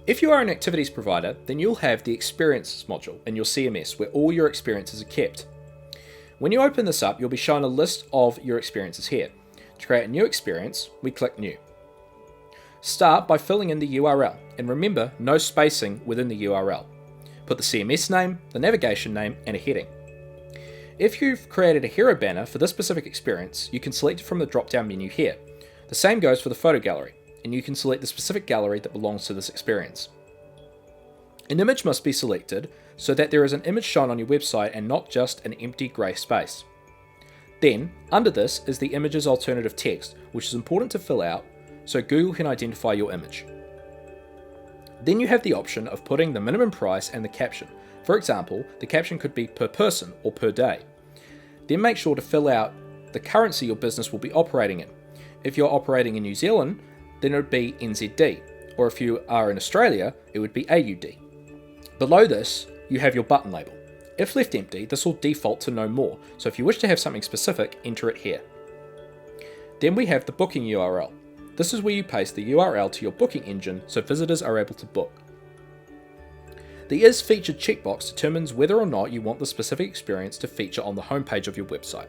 If you are an activities provider, then you'll have the Experiences module in your CMS where all your experiences are kept. When you open this up, you'll be shown a list of your experiences here. To create a new experience, we click New. Start by filling in the URL, and remember, no spacing within the URL. Put the CMS name, the navigation name, and a heading. If you've created a hero banner for this specific experience, you can select it from the drop-down menu here. The same goes for the photo gallery, and you can select the specific gallery that belongs to this experience. An image must be selected so that there is an image shown on your website and not just an empty grey space. Then, under this is the image's alternative text, which is important to fill out so Google can identify your image. Then you have the option of putting the minimum price and the caption. For example, the caption could be per person or per day. Then make sure to fill out the currency your business will be operating in. If you're operating in New Zealand, then it would be NZD, or if you are in Australia, it would be AUD. Below this, you have your button label. If left empty, this will default to no more, so if you wish to have something specific, enter it here. Then we have the booking URL. This is where you paste the URL to your booking engine so visitors are able to book. The Is Featured checkbox determines whether or not you want the specific experience to feature on the homepage of your website.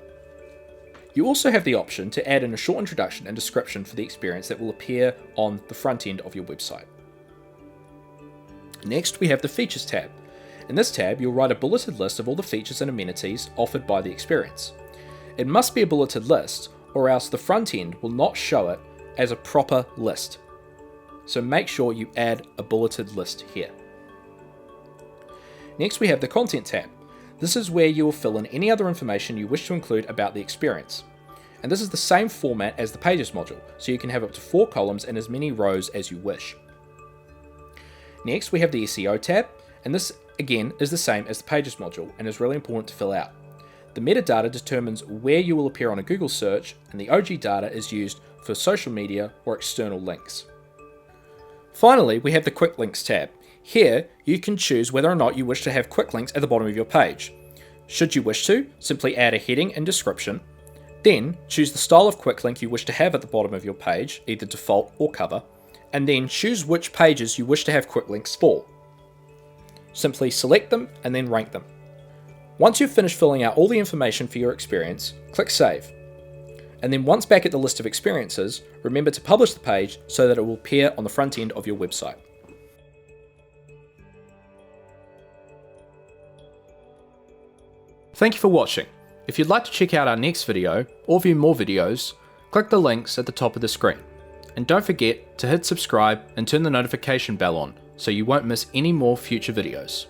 You also have the option to add in a short introduction and description for the experience that will appear on the front end of your website. Next, we have the Features tab. In this tab, you'll write a bulleted list of all the features and amenities offered by the experience. It must be a bulleted list, or else the front end will not show it as a proper list. So make sure you add a bulleted list here. Next, we have the Content tab. This is where you will fill in any other information you wish to include about the experience. And this is the same format as the Pages module, so you can have up to 4 columns and as many rows as you wish. Next, we have the SEO tab, and this again is the same as the Pages module and is really important to fill out. The metadata determines where you will appear on a Google search, and the OG data is used for social media or external links. Finally, we have the Quick Links tab. Here, you can choose whether or not you wish to have quick links at the bottom of your page. Should you wish to, simply add a heading and description. Then, choose the style of quick link you wish to have at the bottom of your page, either default or cover, and then choose which pages you wish to have quick links for. Simply select them and then rank them. Once you've finished filling out all the information for your experience, click Save. And then once back at the list of experiences, remember to publish the page so that it will appear on the front end of your website. Thank you for watching. If you'd like to check out our next video or view more videos, click the links at the top of the screen. And don't forget to hit subscribe and turn the notification bell on so you won't miss any more future videos.